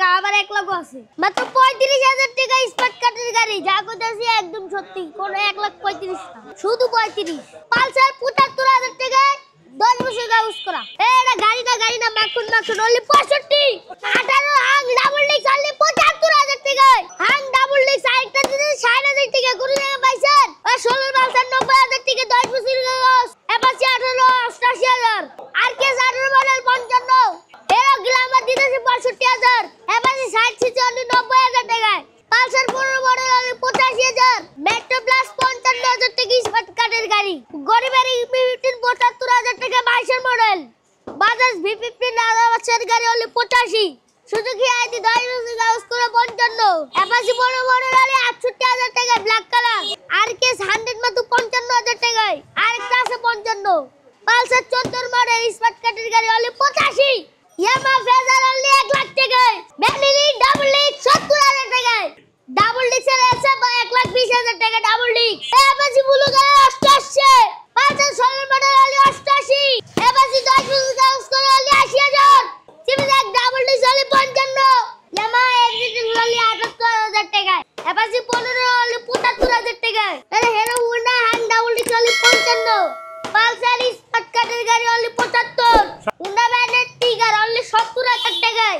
টাকা, আবার 1 লাখ আছে। মাত্র 35,000 টাকা স্মার্ট কার্ডের গাড়ি, যা কইতাছি একদম সত্যি, কোন 1,35,000 না, শুধু 35। পালসার 75,000 টাকা 10 বছর কাগজ করা। এটা গাড়ি না মাখন only 65। 18 হাং ডাবল ডিক্স only 75,000 টাকা। হাং ডাবল ডিক্স আরেকটা দিতে 60,000 টাকা করে টাকা পাইছেন। আর 16 পালসার 90,000 টাকা 10 বছর কাগজ। Apache 18 88,000। RKS 18 model 55। Hero Glamour দিতেছে 65,000। অ্যাপাচি 60 সিসি only 90,000 টাকা। Pulsar 15 model only 85,000। Metro plus 55,000 টাকা স্মার্ট কার্ডের গাড়ি। গরিবের V15 75,000 টাকা 22 মডেল। বাজাজ V15 আদাবাসের গাড়ি only 85। সুজুকি আইডি 10 বছর কাগজ করে 55। অ্যাপাচি 15 মডেল only 68,000 টাকা ব্ল্যাক কালার। আরকেএস 100 মাত্র 55,000 টাকায়। আরেকটা আছে 55। পালসার 14 মডেল স্মার্ট কার্ডের গাড়ি only 85। Yamaha Fazer only 1 lakh টাকায়। বেনিলি ডাবল ডিক্স 70,000 টাকায়। ডাবল ডিক্সের আছে 1,20,000 টাকা ডাবল ডিক্স। অ্যাপাচি ব্লু গাড়ি 88। Pulsar 16 model only 88। অ্যাপাচি 10 বছর কাগজ করে only 80,000। সিভিক ডাবল ডিক্স only 55। ইয়ামা এক্সিটিভ only 78,000 টাকায়। অ্যাপাচি 15 only 75,000 টাকায়। তাহলে হিরো হোন্ডা হাং ডাবল ডিক্স only 55। পালসার স্মার্ট কার্ডের গাড়ি only 75। হোন্ডা ব্র্যান্ডের টিগার only 70,000 টাকায়।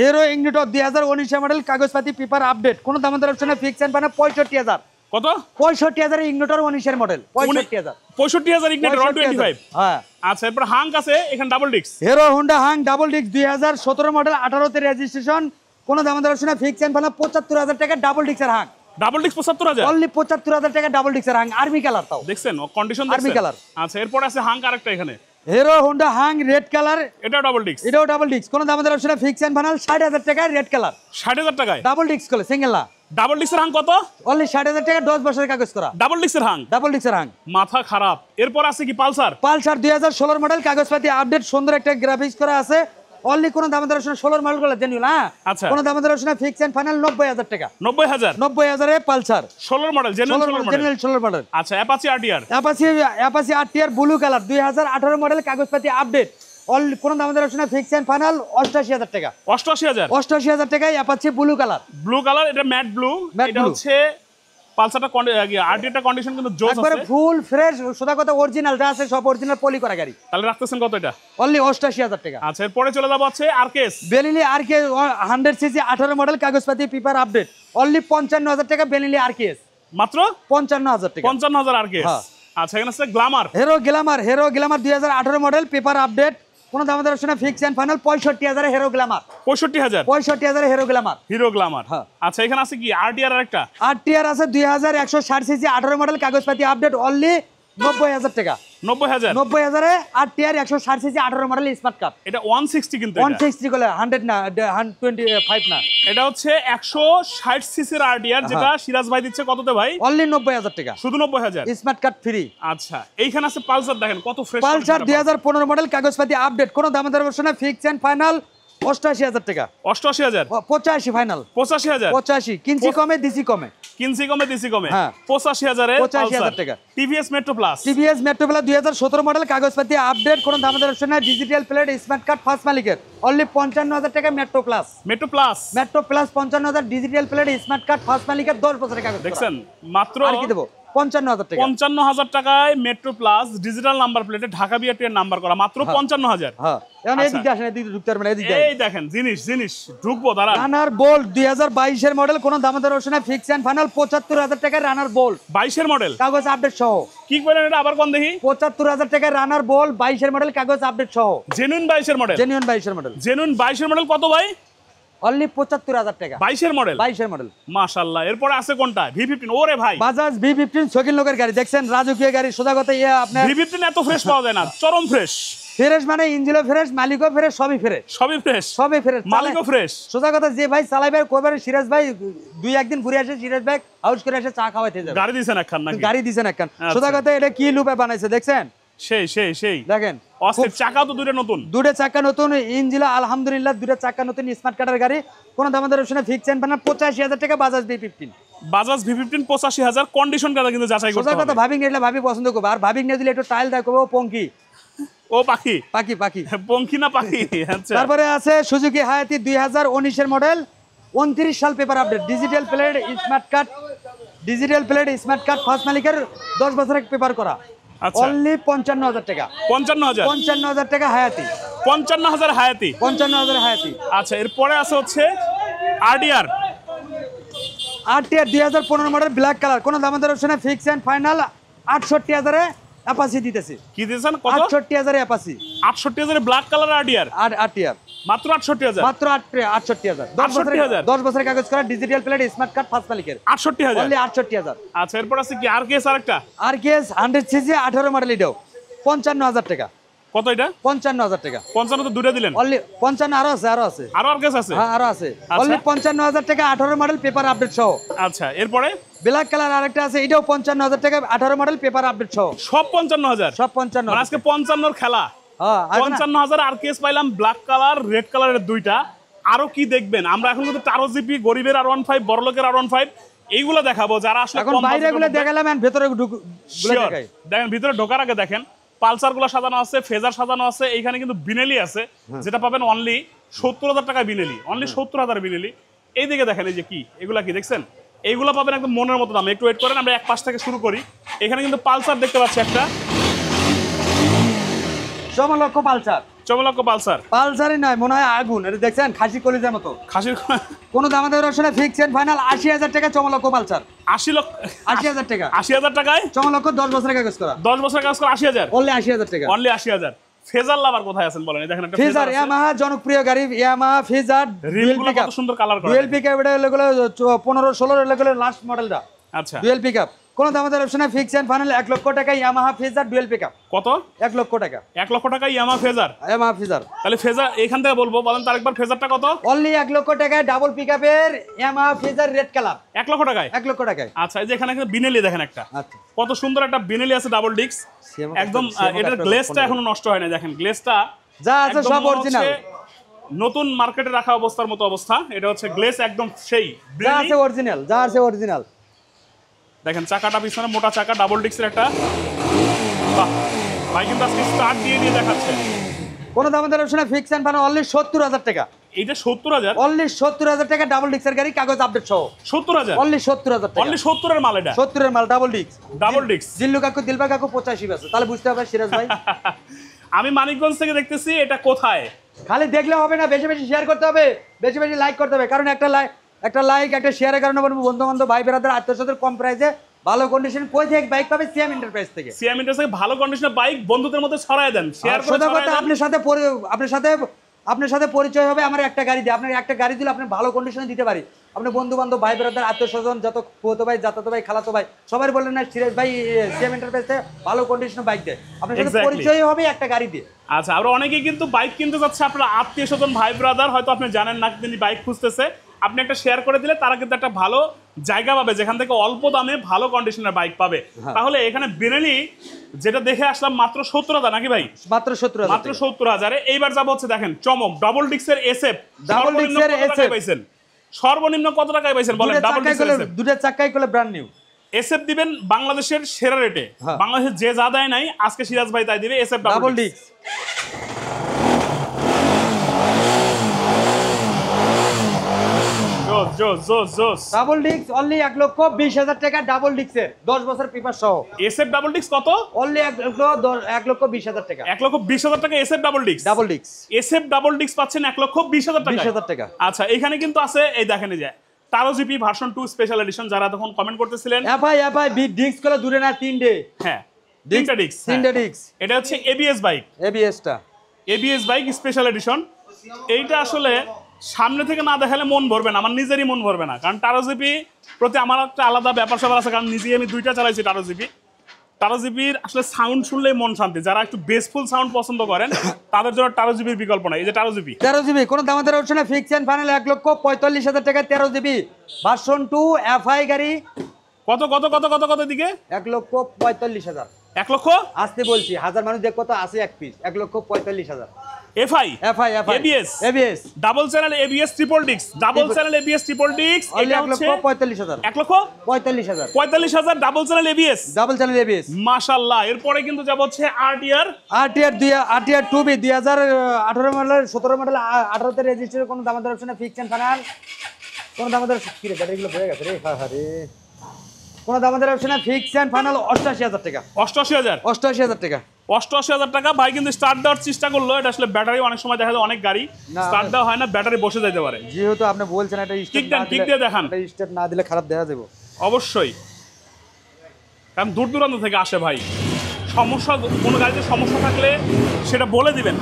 হিরো ইগনিটর 2019 মডেল কাগজপাতি পেপার আপডেট, কোন দামের অপশনে ফিক্স এন্ড পানা 65,000। কত? 65,000 ইগনিটর 19 এর মডেল 65,000। 65,000 ইগনিটর 125। হ্যাঁ আচ্ছা, এরপর হাঙ্ক আছে এখানে ডাবল ডিক্স। হিরো হোন্ডা হাং ডাবল ডিক্স 2017 মডেল 18 তে রেজিস্ট্রেশন, কোন দামের অপশনে ফিক্স এন্ড পানা 75,000 টাকা ডাবল ডিক্সের হাং। ডাবল ডিক্স 75,000 অনলি 75,000 টাকা ডাবল ডিক্সের হাং, আর্মি কালার তাও দেখছেন কন্ডিশন আর্মি দেখছেন। কালার। আচ্ছা, এরপর আছে হাঙ্ক আরেকটা এখানে। Hero Honda Hang red colour, এটাও ডাবল ডিক্স। এটাও ডাবল ডিক্স, কোন দামের অপশনে ফিক্স এন্ড ফাইনাল 60,000 টাকা রেড কালার 60,000 টাকায়। ডাবল ডিক্স করে সিঙ্গেল না। ডাবল ডিক্সের হাঙ্ক কত? অনলি 60,000 টাকা 10 বছরের কাগজ করা ডাবল ডিক্সের হাঙ্ক। ডাবল ডিক্সের হাং। মাথা খারাপ। এরপর আছে কি পালসার? পালসার 2016 মডেল কাগজপাতি আপডেট, সুন্দর একটা গ্রাফিক্স করা আছে। অনলি কোন দামের অপশনে 16 মডেল গুলো জেনুইন। হ্যাঁ আচ্ছা, কোন দামের অপশনে ফিক্স এন্ড ফাইনাল 90,000 টাকা। 90,000 এ পালসার 16 মডেল জেনুইন 16 মডেল। আচ্ছা, Apache RTR. Apache RTR blue colour 2018 model কাগজপাতি আপডেট, অনলি কোন দামের অপশনে ফিক্স এন্ড ফাইনাল 88,000 টাকা। 88,000 88,000 টাকায় Apache blue colour. Blue colour, এটা ম্যাট ব্লু। এটা হচ্ছে পালসারটা আরটিআরটা কন্ডিশন কিন্তু জোস আছে, একবারে ফুল ফ্রেশ, সোজা কথা অরিজিনাল যা আছে সব অরিজিনাল পলি করা গাড়ি। তাহলে রাখতেছেন কত এটা? অনলি 88,000 টাকা। আচ্ছা, এরপরে চলে যাবো হচ্ছে আরকেএস। বেনিলি আরকে 100 সিসি 18 মডেল কাগজপাতি পেপার আপডেট, অনলি 55,000 টাকা বেনিলি আরকেএস। মাত্র 55,000 টাকা। 55,000 আরকেএস। আচ্ছা, এখানে আছে Glamour. Hero Glamour 2018 model paper update, কোন দামের অপশনে fix and final 65,000 Hero Glamour. 65,000 Hero Glamour. Hero Glamour. হ্যাঁ। আচ্ছা, এখানে আছে কি আরটিআর আরেকটা। আরটিআর আছে 2160 সিসি 18 মডেল কাগজপাতি আপডেট, অনলি 90,000 টাকা। 90,000 এ আরটিআর 160 সিসি 18 মডেল স্মার্ট কার। এটা 160 কিন্তু 160 বলে 100 না 125 না। এটা হচ্ছে 160 সিসির আরটিআর, যেটা সিরাজ ভাই দিচ্ছে কততে ভাই? অনলি 90,000 টাকা, শুধু 90,000 স্মার্ট কার্ড ফ্রি। আচ্ছা, এইখানে আছে পালসার, দেখেন কত ফ্রেশ পালসার 2015 মডেল কাগজপাতি আপডেট, কোন দামের অপশনে ফিক্স এন্ড ফাইনাল 88,000 টাকা। 88,000 85 ফাইনাল। 85,000 85 কিনছি কমে দিছি কমে। কিনছি কমে দিছি কমে। হ্যাঁ। 85,000 এ 85,000 টাকা। TVS metro plus. TVS metro plus 2017 model কাগজপাতি আপডেট, কোন দামের অপশনে digital plate smart card first মালিকের, অনলি 55,000 টাকা metro plus. Metro plus 55,000 digital plate smart card first মালিকের 10 বছরের কাগজ। দেখছেন মাত্র আর কি দেব 55,000 টাকা। 55,000 টাকায় মেট্রো প্লাস ডিজিটাল নাম্বার প্লেটে ঢাকা বিআরটিএর নাম্বার করা, মাত্র 55,000। হ্যাঁ, এখন এই দিকে আসেন, এই দিকে ঢুকতে পারবেন, এই দিকে এই দেখেন জিনিস ঢুকবো দাঁড়া। রানার বোল্ট 2022 এর মডেল, কোন দামের অপশনে ফিক্স এন্ড ফাইনাল 75,000 টাকা রানার বোল্ট 22 এর মডেল কাগজ আপডেট সহ। কি করেন এটা আবার কোন দেখি? 75,000 টাকা রানার বোল্ট 22 এর মডেল কাগজ আপডেট সহ। জেনুইন 22 এর মডেল। জেনুইন 22 এর মডেল। জেনুইন 22 এর মডেল কত ভাই? অনলি 75,000 টাকা। 22 এর মডেল। 22 এর মডেল। মাশাআল্লাহ। এরপর আছে কোনটা? V15। ওরে ভাই, বাজাজ V15 শৌখিন লোকের গাড়ি, দেখছেন রাজকীয় গাড়ি, সোজা কথা আপনার V15 এত ফ্রেশ পাওয়া যায় না, চরম ফ্রেশ। ফ্রেশ মানে ইঞ্জিনও ফ্রেশ, মালিকও ফ্রেশ, সবই ফ্রেশ। সবই ফ্রেশ, মালিকও ফ্রেশ। সোজা কথা যে ভাই চালাইবে কইবার সিরাজ ভাই 2-1 দিন ঘুরে আসে, সিরাজ ভাই হাউস করে আসে, চা খাওয়াইতে যাবে। গাড়ি দিছেন একখান নাকি? গাড়ি দিছেন একখান। সোজা কথা এটা কি লুপে বানাইছে দেখছেন? সেই দেখেন অস্থির। চাকা তো দুটো চাকা নতুন, ইঞ্জিন আলহামদুলিল্লাহ, 2টা চাকা নতুন স্মার্ট কার্ডের গাড়ি, কোন দামের অপশনে ফিক্স এন্ড ফাইনাল 85,000 টাকা Bajaj V15। Bajaj V15 85,000 condition কাটা কিন্তু যাচাই করতে সোজা হবে। কথা ভাবিং নিলে ভাবি পছন্দ করবো, আর ভাবিং নিয়ে দিলে একটু টাইল দেখো পঙ্কি ও পাখি পাখি পাখি। পঙ্খি না পাখি আচ্ছা তারপরে আছে সুজুকি হায়াতি 2019 মডেল, 29 সাল paper update, digital plate smart card first মালিকের 10 বছরের পেপার করা, আচ্ছা। অনলি 55,000 টাকা। 55,000 টাকা হায়াতি, 55,000 হায়াতি। 55,000 হায়াতি। আচ্ছা এরপরে আছে হচ্ছে RDR RTR 2015 model black colour, কোনো দামাদার অপশন নাই, ফিক্স এন্ড ফাইনাল 68,000 অ্যাপাসি দিতেছি। কি দিয়েছেন কত? 68,000 অ্যাপাসি। 68,000 ব্ল্যাক কালার RDR আর RTR মাত্র 68,000। মাত্র 68,000। 10 বছরের কাগজ করা, digital plate smart card first মালিকের, 68,000 অনলি 68,000। আচ্ছা এরপর আছে কি RKS আরেকটা RKS 100 সিসি 18 মডেল, এটাও 55,000 টাকা। কত এটা? 55,000 টাকা। 55 তো দুটো দিলেন, অনলি 55 আরো আছে আরো RKS আছে। হ্যাঁ আরো আছে, অনলি 55,000 টাকা 18 মডেল পেপার আপডেট সহ। আচ্ছা এরপরে ব্ল্যাক কালার আরেকটা আছে, এটাও 55,000 টাকা 18 মডেল পেপার আপডেট সহ। সব 55,000, সব 55। মানে আজকে 55 খেলা। হ্যাঁ 55,000 RKS পাইলাম, ব্ল্যাক কালার রেড কালারের দুইটা। আরো কি দেখবেন? আমরা এখন কিন্তু 13 জিবি গরিবের R15, বড়লোকের R15 এইগুলো দেখাবো যারা আসলে এখন কম বাইরে বাজেটের গুলো মধ্যে- দেখালাম, এখন ভেতরে গুলো Sure. দেখাই। দেখেন ভিতরে ঢোকার আগে দেখেন পালসার গুলো সাজানো আছে, ফেজার সাজানো আছে, এইখানে কিন্তু বিনেলি আছে যেটা পাবেন অনলি 70,000 টাকায় বিনেলি, অনলি 70,000 বিনেলি। এইদিকে দেখেন এই যে কি এগুলা কি দেখছেন, এইগুলো পাবেন একদম মনের মতো দাম। একটু ওয়েট করেন, আমরা এক পাশ থেকে শুরু করি। এখানে কিন্তু পালসার দেখতে পাচ্ছি একটা, সমলক্ষ পালসার। চমলক্ষ পালসার। পালসারই নয়, মনে হয় আগুন। এটা দেখছেন খাসি কলিজার মতো। খাসির কোনো দামাদার অপশনে ফিক্স এন্ড ফাইনাল 80,000 টাকা চমলক্ষ পালসার। 80,000 টাকা 80,000 টাকায় চমলক্ষ, 10 বছরের কাগজ করা, 10 বছর কাজ করে 80,000, অনলি 80,000 টাকা। অনলি 80,000। ফেজার লাভার কোথায় আছেন বলেন? এই দেখেন একটা ফেজার, ইয়ামাহা জনপ্রিয় গাড়ি, ইয়ামাহা ফেজার রিলগুলো কত সুন্দর কালার করা। ডুয়েল পিকআপ, এটা হলো 15-16 এগুলো লাস্ট মডেলটা। আচ্ছা ডুয়েল পিকআপ, কোনো দামাদার অপশনে ফিক্স এন্ড ফাইনাল 1 লক্ষ টাকা ইয়ামাহা ফেজার ডুয়েল পিকআপ। কত? 1 লক্ষ টাকা 1 লক্ষ টাকা ইয়ামা ফেজার। ইয়ামাহা ফেজার, তাহলে ফেজার এখান থেকে বলবো, বলেন তো আরেকবার ফেজারটা কত? অনলি 1 লক্ষ টাকায় ডাবল পিকআপের Yamaha Fazer red colour, 1 lakh টাকায়। 1 লক্ষ টাকায়। আচ্ছা এই যে এখানে একটা বিনেলি দেখেন একটা, আচ্ছা কত সুন্দর একটা বিনেলি আছে ডাবল ডিস্ক একদম। এটার গ্লেজটা এখনো নষ্ট হয় না, দেখেন গ্লেজটা যা আছে সব অরিজিনাল, নতুন মার্কেটে রাখা অবস্থার মতো অবস্থা। এটা হচ্ছে গ্লেজ একদম সেই যা আছে অরিজিনাল, যা আছে অরিজিনাল। দেখেন চাকাটা পিছনে মোটা চাকা, ডাবল ডিস্কের একটা। বাহ, ভাই কিন্তু আজকে স্টার্ট দিয়ে দিয়ে দেখাচ্ছে। কোনো দামাদার অপশনে ফিক্স এন্ড ফাইনাল অনলি 70,000 টাকা, এইটা 70,000, অনলি 70,000 টাকা ডাবল ডিক্সের গাড়ি, কাগজ আপডেট সহ। 70,000, অনলি 70,000 টাকা, অনলি 70 এর মাল এটা, 70 এর মাল ডাবল ডিক্স। Double disc. জিল্লু কাকু দিলবা কাকু 85 আছে, তাহলে বুঝতে হবে সিরাজ ভাই। আমি মানিকগঞ্জ থেকে দেখতেছি, এটা কোথায়? খালি দেখলে হবে না, বেশি বেশি শেয়ার করতে হবে, বেশি বেশি লাইক করতে হবে। কারণ একটা লাইক একটা শেয়ারের কারণে বন্ধু বান্ধব ভাই বেরাদের আত্মীয়স্বজন কম প্রাইসে ভালো কন্ডিশন কই থেকে বাইক পাবে? সিএম এন্টারপ্রাইজ থেকে। সিএম ইন্টারস থেকে ভালো কন্ডিশনের বাইক বন্ধুদের মধ্যে ছড়ায় দেন, শেয়ার করে সোজা ছড়ায় কথা, দেন। আপনার সাথে পরিচয় হবে আমার একটা গাড়ি দিয়ে। আপনার একটা গাড়ি দিলে আপনি ভালো কন্ডিশনে দিতে পারি। আপনি বন্ধু বান্ধব ভাই বেরাদার আত্মীয় স্বজন যত ফুতো ভাই জাতাতো ভাই খালাতো ভাই সবাই বললেন না সিরাজ ভাই সিএম এন্টারপ্রাইজ থেকে ভালো কন্ডিশনে বাইক দেয়, আপনার সাথে Exactly. পরিচয় হবে একটা গাড়ি দিয়ে। আচ্ছা, আমরা অনেকেই কিন্তু বাইক কিনতে যাচ্ছে, আপনার আত্মীয় স্বজন ভাই ব্রাদার, হয়তো আপনি জানেন না তিনি বাইক খুঁজতেছে, আপনি একটা শেয়ার করে দিলে তারা কিন্তু একটা ভালো জায়গা পাবে যেখান থেকে অল্প দামে ভালো কন্ডিশনের বাইক পাবে। তাহলে এখানে বেনেলি যেটা দেখে আসলাম মাত্র 70,000 নাকি ভাই? মাত্র 70,000, মাত্র 70,000। এইবার যাবো হচ্ছে দেখেন চমক ডাবল ডিক্সের এসএফ। ডাবল ডিক্সের SF পাইছেন সর্বনিম্ন কত টাকায় পাইছেন বলেন? ডাবল ডিক্সের এসএফ, দুটো চাকাই করলে ব্র্যান্ড নিউ এসএফ দিবেন বাংলাদেশের সেরা রেটে। হ্যাঁ। বাংলাদেশের যে যা দেয় নাই আজকে সিরাজ ভাই তাই দিবে এসএফ ডাবল ডাবল ডিক্স। জোস জোস জোস জোস। ডাবল ডিক্স অনলি 1,20,000 টাকা ডাবল ডিক্সের 10 বছর পেপার সহ। এসএফ ডাবল ডিক্স কত? অনলি 1,20,000 টাকা 1,20,000 টাকা এসএফ ডাবল ডিক্স। ডাবল ডিক্স এসএফ ডাবল ডিক্স পাচ্ছেন 1,20,000 টাকা। 20,000 টাকা। আচ্ছা এখানে কিন্তু আছে এই দেখেন এই যে Taro GP version 2 special edition, যারা তখন কমেন্ট করতেছিলেন। এফআই বি ডিক্স করে দূরে না, 3 হ্যাঁ তিনটা ডিক্স, তিনটা ডিক্স। এটা হচ্ছে এবিএস বাইক, এবিএস টা এবিএস বাইক স্পেশাল এডিশন। এইটা আসলে সামনে থেকে না দেখালে মন ভরবে না, আমার নিজেরই মন ভরবে না, কারণ টারো জিপি প্রতি আমার একটা আলাদা ব্যাপার স্যাপার আছে, কারণ নিজেই আমি 2টা চালাইছি টারো জিপি। টারো জিপির আসলে সাউন্ড শুনলেই মন শান্তি। যারা একটু বেসফুল সাউন্ড পছন্দ করেন তাদের জন্য টারো জিপির বিকল্প নাই। এই যে টারো জিপি 13 জিবি, কোন দামাদার অপশনে ফিক্স এন্ড ফাইনাল 1,45,000 টাকা 13 জিবি ভার্সন 2 এফআই গাড়ি। কত কত কত কত কত দিকে? 1,45,000। 1 লক্ষ আসতে বলছি, হাজার মানুষ দেখো তো আছে এক piece, 1,45,000। FI FI ABS ABS double channel ABS triple ডিক্স ডাবল চ্যানেল এবিএস ট্রিপল ডিক্স অনলি এটা 1 হচ্ছে লক্ষ 45,000 1 লক্ষ 45,000 45,000 double channel ABS double channel ABS মাশাআল্লাহ। এরপরে কিন্তু যাব হচ্ছে RTR RTR 2B 2018 model 17 model 18 তে রেজিস্ট্রেশন, কোনো দামাদার অপশন না, ফিক্স এন্ড ফাইনাল, কোনো দামাদার কি রে ব্যাটারিগুলো পড়ে গেছে রে, হ্যাঁ রে, কোনো দামাদার অপশন না, ফিক্স এন্ড ফাইনাল 88,000 টাকা, 88,000 88,000 টাকা। 88,000 টাকা। ভাই কিন্তু স্টার্ট দেওয়ার চেষ্টা করলো, এটা আসলে ব্যাটারি অনেক সময় দেখা যায় অনেক গাড়ি না, স্টার্ট দেওয়া হয় না, ব্যাটারি বসে যেতে পারে। যেহেতু আপনি বলছেন এটা কিক দেন, কিক দিয়ে দেখান। স্টার্ট না দিলে খারাপ দেখা যাবে অবশ্যই, কারণ দূর দূরান্ত থেকে আসে ভাই। সমস্যা, কোনো গাড়িতে সমস্যা থাকলে সেটা বলে দিবেন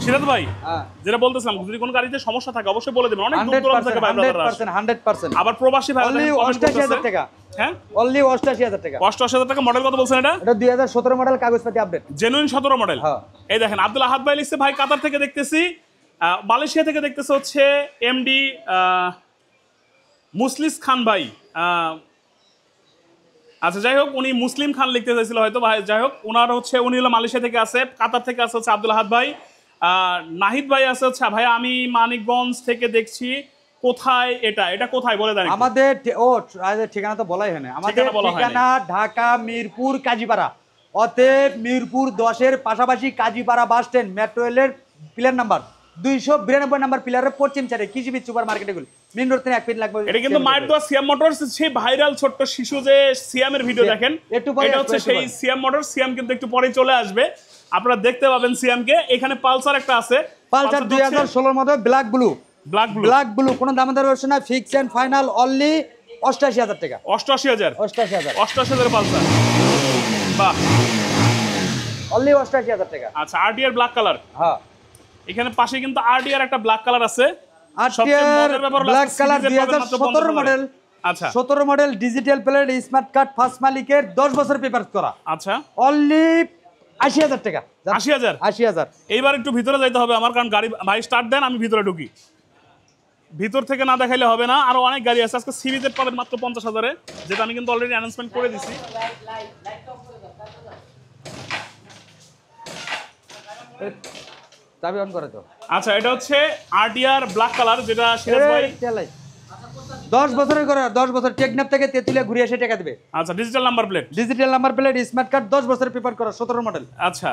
সিরাজ ভাই। হ্যাঁ, যেটা বলতেছিলাম, যদি কোনো গাড়িতে সমস্যা থাকে অবশ্যই বলে দিবেন। অনেক দূর দূরান্ত থেকে ভাই ব্রাদাররা আসে। 100%। আবার প্রবাসী ভাই অনলি 88,000 টাকা, হ্যাঁ অনলি 88,000 টাকা। 88,000 টাকা। মডেল কত বলছেন এটা? এটা 2017 মডেল, কাগজপাতি আপডেট, জেনুইন 17 মডেল। হ্যাঁ। এই দেখেন আব্দুল আহাদ ভাই লিখছে, ভাই কাতার থেকে দেখতেছি, মালয়েশিয়া থেকে দেখতেছে হচ্ছে এমডি মুসলিস খান ভাই। আচ্ছা যাই হোক, উনি মুসলিম খান লিখতে চাইছিল হয়তো, ভাই যাই হোক, উনার হচ্ছে উনি হলো মালয়েশিয়া থেকে আছে। কাতার থেকে আছে হচ্ছে আব্দুল আহাদ ভাই। নাহিদ ভাই আছে হচ্ছে, ভাই আমি মানিকগঞ্জ থেকে দেখছি, কোথায় এটা, এটা কোথায় বলে দেন। আমাদের ঠিকানা তো বলাই হয় না, আমাদের ঠিকানা ঢাকা মিরপুর কাজীপাড়া, অতএব মিরপুর 10-এর পাশাপাশি কাজীপাড়া বাস স্ট্যান্ড, মেট্রো রেলের পিলার নাম্বার 292 নাম্বার পিলারের পশ্চিম সাইডে কৃষিবিদ সুপার মার্কেটে গুলো মেইন রোড থেকে 1 মিনিট লাগবে। এটা কিন্তু মায়ের দোয়া সিয়াম মোটরস, সেই ভাইরাল ছোট্ট শিশু যে সিয়ামের ভিডিও দেখেন, এটা হচ্ছে সেই সিয়াম মোটরস। সিয়াম কিন্তু একটু পরে চলে আসবে, আপনারা দেখতে পাবেন সিয়ামকে। এখানে পালসার একটা আছে, Pulsar 2016 model black blue, black blue, কোনো দামাদার অপশন না, ফিক্স এন্ড ফাইনাল অনলি 88,000 টাকা। 88,000 88,000 পালসার, বাহ, অনলি 88,000 টাকা। আচ্ছা আরটিআর ব্ল্যাক কালার, হ্যাঁ, এখানে পাশে কিন্তু আরটিআর একটা ব্ল্যাক কালার আছে। আরটিআর ব্ল্যাক কালার 2017 মডেল, আচ্ছা 17 model, digital plate, smart card, first মালিকের 10 বছর পেপার করা, আচ্ছা অনলি 80,000 টাকা। 80,000। এইবার একটু ভিতরে যাইতে হবে আমার, কারণ গাড়ি ভাই স্টার্ট দেন, আমি ভিতরে ঢুকি। ভিতর থেকে না দেখাইলে হবে না, আরো অনেক গাড়ি আছে। আজকে সিরিজের পাবেন মাত্র 50,000-এ, যেটা আমি কিন্তু অলরেডি অ্যানাউন্সমেন্ট করে দিছি। চাবি অন করে তো। আচ্ছা এটা হচ্ছে আরটিআর ব্ল্যাক কালার, যেটা সিরাজ ভাই 10 বছরের করে, 10 বছর টেকনাফ থেকে তেতুলিয়া ঘুরে এসে টাকা দিবে। আচ্ছা digital number plate, digital number plate, smart card, 10 বছরের পেপার করা, 17 মডেল। আচ্ছা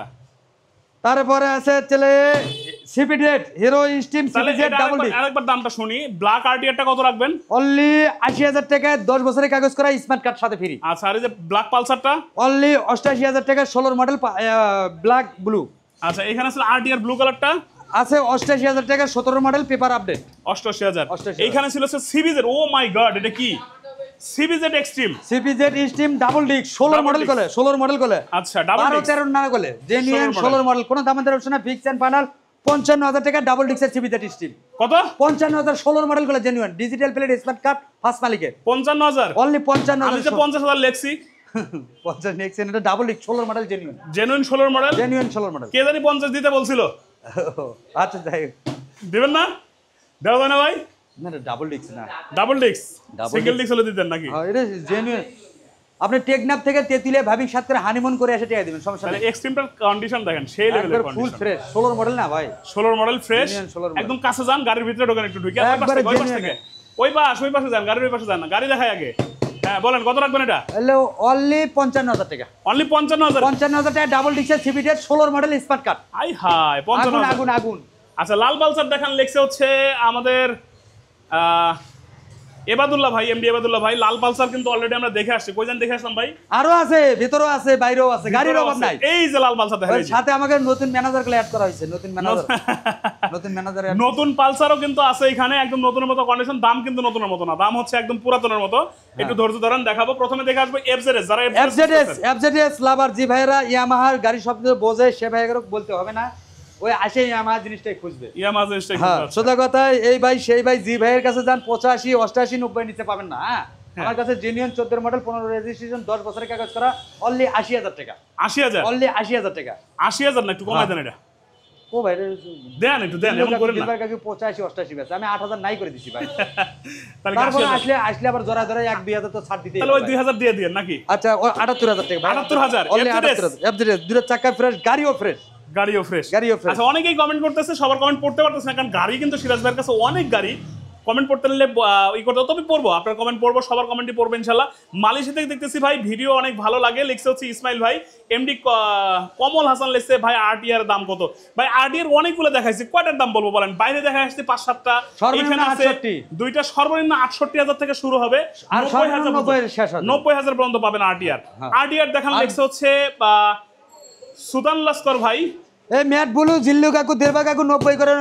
তারপরে আছে চলে সিপিডেট হিরো স্টিম সিপিজেড ডাবল ডি। আরেকবার দামটা শুনি, ব্ল্যাক আরটিআরটা কত রাখবেন? অনলি 80,000 টাকা, 10 বছরের কাগজ করা, স্মার্ট কার্ড সাথে ফ্রি। আচ্ছা আর এই যে ব্ল্যাক পালসারটা? অনলি 88,000 টাকা, 16 মডেল ব্ল্যাক ব্লু। আচ্ছা এখানে আছে আরটিআর ব্লু কালারটা, আছে 88,000 টাকা, 17 মডেল পেপার আপডেট, 88,000। 88,000 এইখানে ছিল হচ্ছে সিবিজেড, ও মাই গড এটা কি? সিবিজেড এক্সট্রিম, সিপিজেড স্টিম ডাবল ডিস্ক, 16 মডেল কোলে, 16 মডেল কোলে, আচ্ছা ডাবল 12-13 না কোলে, জেনুইন 16 মডেল, কোন দামের অপশন না, ফিক্স এন্ড ফাইনাল 55,000 টাকা, ডাবল ডিস্কের সিপিজেড স্টিম। কত? 55,000, 16 মডেল কোলে, genuine digital plate, smart card, first মালিকের, 55,000। অনলি 55,000। আমি যে 50,000 লেখছি 50 নেক্সট এটা double disc 16 model, genuine genuine 16 model, genuine 16 model. কে জানি 50 দিতে বলছিল। আচ্ছা যাই হোক, দিবেন না? দেওয়া যায় না ভাই? না না ডাবল ডিস্ক না, double disc, Double single disc। Disc হলে দিতেন নাকি? হ্যাঁ এটা জেনুইন। আপনি টেকনাফ থেকে তেতুলিয়া ভাবির সাথে করে হানিমুন করে এসে টাকা দিবেন, সমস্যা তাহলে নেই। এক্সট্রিমটার কন্ডিশন দেখেন, সেই একবার লেভেলের ফুল কন্ডিশন। ফ্রেশ 16 মডেল না ভাই, 16 মডেল ফ্রেশ, Genuine 16 model। একদম কাছে যান, গাড়ির ভিতরে ঢোকেন একটু ঢুকে, ওই পাশ একবারে থেকে, ওই পাশ genuine। থেকে, ওই পাশে যান, গাড়ির ওই পাশে যান না, গাড়ি দেখাই আগে। হ্যাঁ বলেন কত রাখবেন এটা? হ্যালো অনলি 55,000 টাকা, অনলি 55,000। 55,000 টাকা, ডাবল ডিস্কের সিপিডেট, 16 মডেল স্মার্ট কার্ড। আই হাই আগুন 55,000। আগুন আগুন। আচ্ছা লাল পালসার দেখান, লেখছে হচ্ছে আমাদের এবাদুল্লাহ ভাই, এমডি এবাদুল্লাহ ভাই। লাল পালসার কিন্তু অলরেডি আমরা দেখে আসছি, কই জান দেখে আসলাম ভাই? আরো আছে, ভিতরেও আছে, বাইরেও আছে, গাড়ির অভাব নাই। এই যে লাল পালসার দেখেন, এই যে। সাথে আমাকে নতুন ম্যানেজার গুলো অ্যাড করা হয়েছে, নতুন ম্যানেজার, নতুন ম্যানেজার। নতুন পালসারও কিন্তু আছে এখানে, একদম নতুনের মতো কন্ডিশন, দাম কিন্তু নতুনের মতো না, দাম হচ্ছে একদম পুরাতনের মতো। একটু ধৈর্য ধরেন, দেখাবো। প্রথমে দেখে আসবো এফজেডএস, যারা এফজেডএস লাভার, জি ভাইরা ইয়ামাহার গাড়ি শব্দ বোঝে, সে ভাইয়েরও বলতে হবে না, ওই আসে ইয়ামাহা জিনিসটাই খুঁজবে। ইয়ামাহা জিনিসটাই হ্যাঁ খুঁজবে। সোজা কথা, এই ভাই সেই ভাই, জি ভাইয়ের কাছে যান, 85, 88, 90 নিতে পাবেন না। হ্যাঁ আমার কাছে জেনুইন 14 মডেল, 15 রেজিস্ট্রেশন, 10 বছরের কাগজ করা, অনলি 80,000 টাকা। 80,000? অনলি 80,000 টাকা। 80,000 না, একটু কমাই দেন এটা। ও ভাই দেন একটু দেন, এমন করেন না। 85, 88 বেচে, আমি 8,000 নাই করে দিছি ভাই। তাহলে তারপর 80,000? আসলে আবার জরা জরা 1-2,000 তো ছাড় দিতে। তাহলে ওই 2,000 দিয়ে দিয়েন নাকি? আচ্ছা 78,000 টাকা ভাই। 78,000 অনলি 78,000 এফজেডএস, দুটো চাকা ফ্রেশ, গাড়িও ফ্রেশ। গাড়িও ফ্রেশ। গাড়িও fresh। আচ্ছা, অনেকেই কমেন্ট করতেছে, সবার কমেন্ট পড়তে পারতেছে না, কারণ গাড়ি কিন্তু সিরাজ ভাইয়ের কাছে অনেক গাড়ি। কমেন্ট পড়তে নিলে করতে, তবে পড়বো, আপনার কমেন্ট পড়বো, সবার কমেন্টই পড়বো ইনশাল্লাহ। মালয়েশিয়া থেকে দেখতেছি ভাই ভিডিও অনেক ভালো লাগে, লিখছে হচ্ছে ইসমাইল ভাই। এমডি কমল হাসান লিখছে ভাই আরটিআর দাম কত? ভাই আরটিআর অনেকগুলো দেখাইছি, কয়টার দাম বলবো বলেন? বাইরে দেখা আসছে 5-7টা, সর্বনিম্ন এখানে আছে 68 দুইটা, সর্বনিম্ন 68,000 থেকে শুরু হবে, আর 90,000 শেষ হবে। 90,000 পর্যন্ত পাবেন আরটিআর। আরটিআর দেখান লিখছে হচ্ছে সুদান লস্কর ভাই। এই ম্যাট ব্লু জিল্লু কাকু দেবা কাকু 90 করে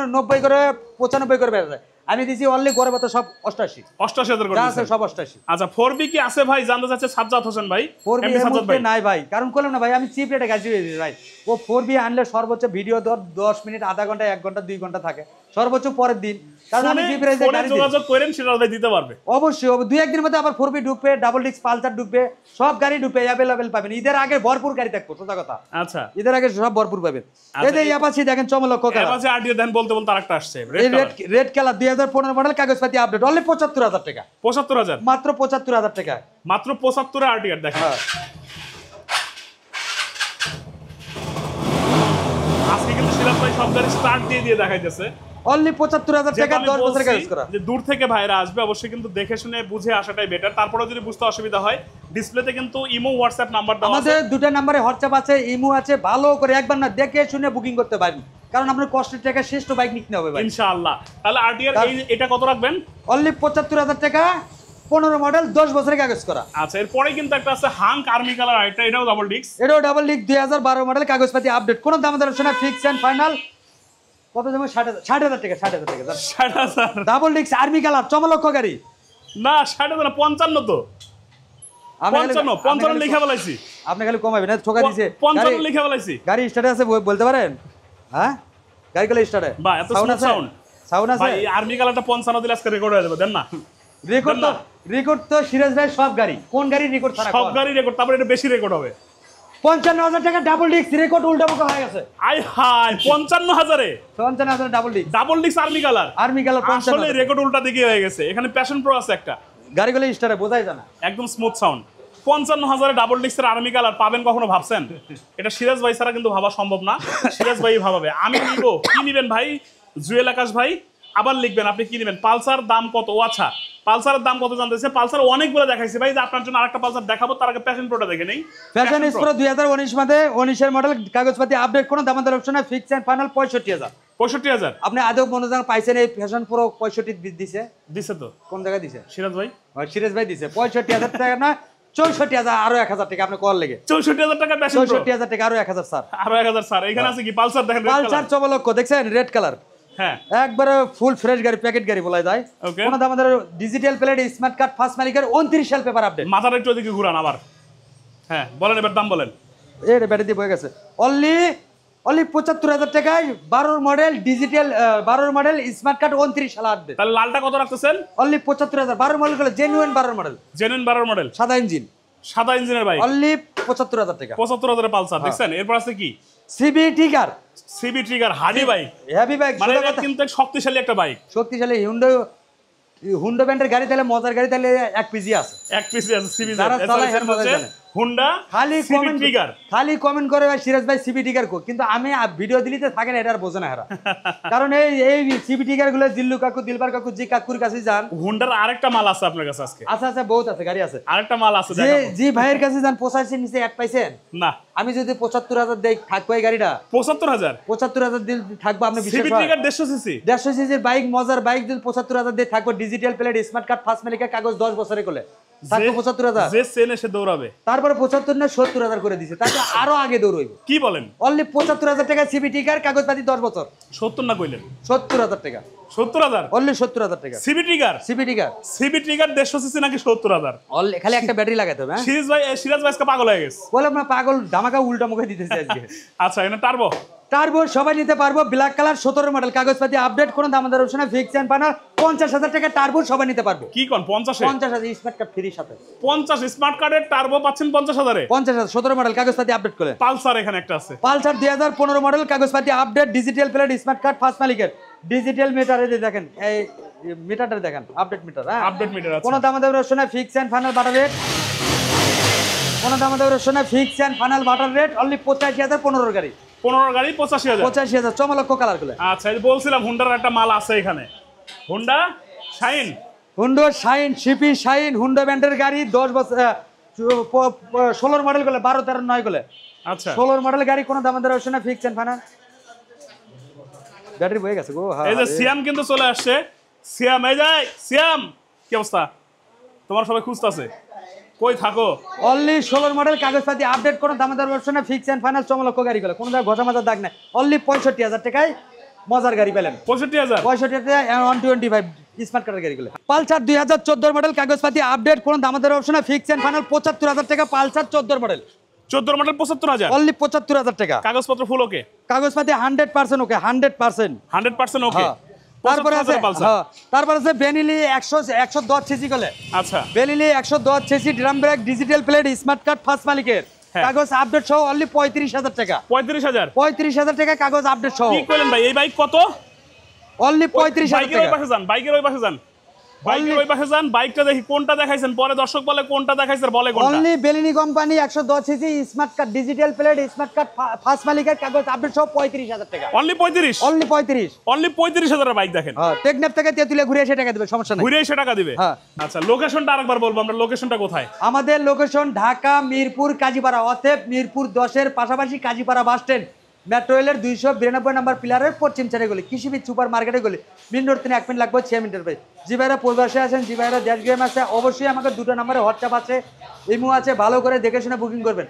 95 করে বেড়ে যায়। আমি দিছি অনলি করে তো সব 88 88,000 করে যা আছে দিয়েছেন। সব 88। আচ্ছা, 4B কি আছে ভাই? জানতে চাচ্ছে সাজ্জাদ হোসেন ভাই। 4B এমডি এর সাজ্জাদ মধ্যে ভাই নাই ভাই, কারণ করলাম না ভাই, আমি চিপ রেটে গাড়ি দিয়েছি ভাই। ও 4B আনলে সর্বোচ্চ ভিডিও 10 মিনিট, আধা ঘন্টা, 1 ঘন্টা, 2 ঘন্টা থাকে সর্বোচ্চ পরের দিন, কারণ আমি চিপ রেটে ফোনে গাড়ি দিই। যোগাযোগ করেন, সিরাজ ভাই দিতে পারবে অবশ্যই 2-1 দিনের মধ্যে আবার 4B ঢুকবে, ডাবল ডিস্ক পালসার ঢুকবে, সব গাড়ি ঢুকবে, অ্যাভেলেবেল পাবেন। ঈদের আগে ভরপুর গাড়ি থাকবো, সোজা কথা, আচ্ছা। ঈদের আগে সব ভরপুর পাবেন। আচ্ছা, এই যে অ্যাপাচি দেখেন চমলক কালার, এবারে আরটিআর দেন বলতে বলতে আরেকটা আসছে এই রেড কালার 2015 মডেল, কাগজপাতি আপডেট, অনলি 75,000 টাকা, 75,000, মাত্র 75,000 টাকা। মাত্র 75 আরটিআর দেখেন। হ্যাঁ। আজকে কিন্তু সিরাজ ভাই সব গাড়ি স্টার্ট দিয়ে দেখাইতেছে। অনলি 75,000 টাকা, যেটা আমি 10 বছরের কাগজ বলছি করা। যে দূর থেকে ভাইরা আসবে, অবশ্যই কিন্তু দেখে শুনে বুঝে আসাটাই বেটার। তারপরে যদি বুঝতে অসুবিধা হয়, ডিসপ্লেতে কিন্তু ইমো হোয়াটসঅ্যাপ নাম্বার দেওয়া আছে। আমাদের দুটো নম্বরে হোয়াটসঅ্যাপ আছে, ইমো আছে, ভালো করে একবার না দেখে শুনে বুকিং করতে পারবেন, কারণ আপনার কষ্টের টাকা শ্রেষ্ঠ বাইক নিতে হবে ভাই। ইনশাআল্লাহ। তাহলে আরটিআর এটা কত রাখবেন? অনলি 75,000 টাকা, 15 মডেল, 10 বছরের কাগজ করা। আচ্ছা, এরপরে কিন্তু একটা আছে হাঙ্ক আর্মি কালার, এটাও ডাবল ডিস্ক। এটাও ডাবল ডিস্ক 2012 মডেল, কাগজপাতি আপডেট, কোনো দাম দর না, ফিক্স এন্ড ফাইনাল। কত দাম? 60,000 টাকা, 60,000 টাকা 60,000 ডাবল ডিস্ক আর্মি কালার, চমলক্ষ গাড়ি। না, 60,000 না, 55 তো। 55 লিখে বলাইছি। আপনি খালি কমাবেন না, ঠকা দিছে। 55 লিখে বলাইছি। গাড়ি স্টার্টে আছে বলতে পারেন? হ্যাঁ, গাড়িগুলো স্টার্টে ভাই এত স্মুথ সাউন্ড। সাউন্ড আছে ভাই আর্মি কালারটা 55 দিলে আজকে রেকর্ড হয়ে যাবে, দেন না। রেকর্ড তো সিরাজ ভাই সব গাড়ি, কোন গাড়ি রেকর্ড ছাড়া? সব গাড়ি রেকর্ড, তারপরে এটা বেশি রেকর্ড হবে। 55,000 টাকা ডাবল ডিস্ক রেকর্ড উল্টা মুখা হয়ে গেছে। আই হাই, 55,000-এ 55,000 double disc double disc army colour. Army colour আসলে 55,000 রেকর্ড উল্টা দিকে হয়ে গেছে। এখানে প্যাশন প্রো আছে একটা, গাড়িগুলো স্টার্টে বোঝাই জানা, একদম স্মুথ সাউন্ড। 55,000-এ ডাবল ডিস্কের আর্মি কালার পাবেন কখনো ভাবছেন? এটা সিরাজ ভাই ছাড়া কিন্তু ভাবা সম্ভব না, সিরাজ ভাই ভাবাবে। আমি নিব, কি নিবেন ভাই? জুয়েল আকাশ ভাই আবার লিখবেন আপনি কি নেবেন। পালসার দাম কত? ও আচ্ছা, পালসারের দাম কত জানতেছে? পালসার অনেকগুলো দেখাইছি ভাই, যে আপনার জন্য আরেকটা পালসার দেখাবো, তার আগে প্যাশন প্রোটা দেখে নেই। ফ্যাশন প্রো 2019 মধ্যে 19 এর মডেল, কাগজপাতি আপডেট, কোনো দাম দর অপশন না, ফিক্স এন্ড ফাইনাল 65,000। 65,000 আপনি আদৌ মনোযোগ পাইছেন? এই ফ্যাশন প্রো 65 দিছে, দিছে তো? কোন জায়গায় দিছে? সিরাজ ভাই সিরাজ ভাই দিছে 65,000 টাকা না, 64,000, আরো 1,000 টাকা আপনি কল লেগে। 64,000 টাকা প্যাশন প্রো, 64,000 টাকা, আরো 1,000 স্যার, আরো 1,000 স্যার। এখানে আছে কি পালসার দেখেন, red পালসার color। চমলক্ষ দেখছেন, রেড কালার, হ্যাঁ একবারে ফুল ফ্রেশ গাড়ি, প্যাকেট গাড়ি বলা যায়। Okay. কোন দাম দর, digital plate, smart card, first মালিকের 29 সাল পেপার আপডেট। মাথার একটু ওদিকে ঘুরান আবার। হ্যাঁ বলেন, এবার দাম বলেন। এই ব্যাটারি দিয়ে বয়ে গেছে। অনলি 75,000 টাকায় 12 model, digital 12 model, smart card, 29 সাল আপডেট। তাহলে লালটা কত রাখতেছেন? অনলি 75,000, 12 মডেল গুলো জেনুইন 12 মডেল, জেনুইন 12 মডেল, সাদা ইঞ্জিন, সাদা ইঞ্জিনের বাইক, অনলি 75,000 টাকা। 75,000 পালসার দেখছেন। এরপর আছে কি? সিবি টিগার, সিবি ট্রিগার, হার্ডি বাইক, হেভি বাইক, মানে এটা কিন্তু এক শক্তিশালী একটা বাইক। শক্তিশালী হুন্ডা ব্র্যান্ডের গাড়ি, তাহলে মজার গাড়ি, তাহলে এক পিজি আছে, এক পিসি আছে সিবি যারা চালায় হের মজা জানে। Honda CB Trigger. খালি কমেন্ট করে ভাই সিরাজ ভাই সিবি টিগার কো, কিন্তু আমি ভিডিও দিলিতে থাকে না, এটা আর বোঝে না এরা। কারণ এই সিবি টিগার গুলো জিল্লু কাকু, দিলবার কাকু, জি কাকুর কাছে যান। হুন্ডার আরেকটা মাল আছে আপনার কাছে আজকে? আচ্ছা আচ্ছা, বহুত আছে, গাড়ি আছে, আরেকটা মাল আছে যে দেখাবো। জি ভাইয়ের কাছে যান, 85 নিচে এক পাইছেন। না, আমি যদি 75,000 দেই, থাকবো এই গাড়িটা 75,000 75,000 দিল থাকবো, আপনি বিশ্বাস সিবি হয়? ট্রিগার 150 সিসি, 150 সিসির বাইক, মজার বাইক, যদি 75,000 দিয়ে থাকবো, digital plate, smart card, first মালিকের কাগজ, 10 বছরে কোলে থাকবো 75,000। যে চেনে সে দৌড়াবে। তারপরে 75 না 70,000 করে দিছে, তাকে আরো আগে দৌড়ইব। কি বলেন? অনলি 75,000 টাকা সিবি টিকার, কাগজপাতি 10 বছর, 70 না কইলেন? 70,000 টাকা, 70,000 অনলি 70,000 টাকা। সিবি ট্রিগার, সিবি টিকার সিবি ট্রিগার 150 সিসি নাকি 70,000? অনলি খালি একটা ব্যাটারি লাগাতে হবে। হ্যাঁ, সিরাজ ভাই আজকে পাগল হয়ে গেছে। বলে আপনার পাগল ধামাকা উল্টা মুখে দিতেছে আজকে। আচ্ছা, এখানে টার্বো, টার্বো সবাই নিতে পারবো, ব্ল্যাক কালার, 17 মডেল, কাগজপাতি আপডেট, কোনো দাম দর অপশন না, ফিক্স এন্ড ফাইনাল 50,000 টাকা টার্বো সবাই নিতে পারবো। কি কোন 50-এ? 50,000 স্মার্ট কার্ড ফ্রি সাথে, 50 স্মার্ট কার্ডের টার্বো পাচ্ছেন 50,000-এ। 50,000, 17 মডেল, কাগজপাতি আপডেট করে। পালসার এখানে একটা আছে, পালসার 2015 মডেল, কাগজপাতি update, digital plate, smart card, first মালিকের, ডিজিটাল মিটারে দেখেন, এই মিটারটা দেখেন, আপডেট মিটার। হ্যাঁ, আপডেট মিটার আছে। কোনো দাম দর অপশন না, ফিক্স এন্ড ফাইনাল বাটার রেট, কোনো দাম দর অপশন না, ফিক্স এন্ড ফাইনাল বাটার রেট, অনলি 85,000, 15 গাড়ি, 15 গাড়ি 85,000। 85,000 চমলক্ষ কালার গুলো। আচ্ছা, এই যে বলছিলাম হুন্ডার একটা মাল আছে এখানে, Honda Shine. Honda Shine, CB Shine, Honda ব্র্যান্ডের গাড়ি 10 বছর 16 মডেল গুলো, 12, 13, 9 গুলো। আচ্ছা, 16 মডেল গাড়ি কোনো দাম দর অপশন না, ফিক্স এন্ড ফাইনাল। ব্যাটারি বয়ে গেছে গো। হ্যাঁ, এই যে সিয়াম কিন্তু চলে আসছে। সিয়াম, এই যে সিয়াম, কি অবস্থা? তোমার সবাই খুঁজতেছে, কই থাকো? অনলি 16 মডেল, কাগজপাতি আপডেট, কোনো দাম দর অপশন না, ফিক্স এন্ড ফাইনাল, চমলক্ষ গাড়ি গুলো, কোনো জায়গায় ঘষা মাজার দাগ নাই। অনলি 65,000 টাকায় মজার গাড়ি পেলেন। 65,000। 65,000 125 স্মার্ট কার্ডের গাড়িগুলো। পালসার 2014 মডেল, কাগজপাতি আপডেট, কোনো দাম দর অপশন না, ফিক্স এন্ড ফাইনাল 75,000 টাকা। Pulsar 14 model, 14 model 75,000। অনলি 75,000 টাকা। কাগজপত্র ফুল ওকে, কাগজপাতি 100% ওকে, 100%। 100% ওকে। তারপরে আছে, 75,000 পালসার। তারপরে আছে বেনিলি 110 সিসি গলে। আচ্ছা, Benelli 110 CC, drum brake, digital plate, smart card, first মালিকের, হ্যাঁ। কাগজ আপডেট সহ অনলি 35,000 টাকা। 35,000। 35,000 টাকা কাগজ আপডেট সহ, কি কইলেন ভাই? এই বাইক কত? অনলি 35,000 বাইকের ওই টাকা। পাশে যান, বাইকের ওই পাশে যান, বাইকের ওই পাশে যান। বাইকটা দেখি কোনটা দেখাইছেন, পরে দর্শক বলে কোনটা দেখাইছেন, বলে কোনটা। অনলি বেলিনি company 110 CC, smart card, digital plate, smart card, first মালিকের, কাগজ আপডেট সহ 35,000 টাকা। অনলি 35। অনলি 35। অনলি 35,000 বাইক দেখেন। হ্যাঁ, টেকনাফ থেকে তেতুলিয়া ঘুরে এসে টাকা দেবে, সমস্যা নাই। ঘুরে এসে টাকা দিবে। হ্যাঁ। আচ্ছা, লোকেশনটা আরেকবার বলবো আমরা, লোকেশনটা কোথায়? আমাদের লোকেশন ঢাকা মিরপুর কাজীপাড়া, অতএব মিরপুর 10-এর পাশাপাশি কাজীপাড়া বাস স্ট্যান্ড, মেট্রো রেলের 292 নম্বর পিলারের পশ্চিম সাইডে গলি, কৃষিবিদ সুপার মার্কেটে গলি, মেন রোড থেকে 1 মিনিট লাগবে, 6 মিনিটের ভাই। জি ভাইরা প্রবাসে আছেন, জি ভাইরা দেশ গেম আছে, অবশ্যই আমাকে 2টো নম্বরে হোয়াটসঅ্যাপ আছে, ইমো আছে, ভালো করে দেখে শুনে বুকিং করবেন।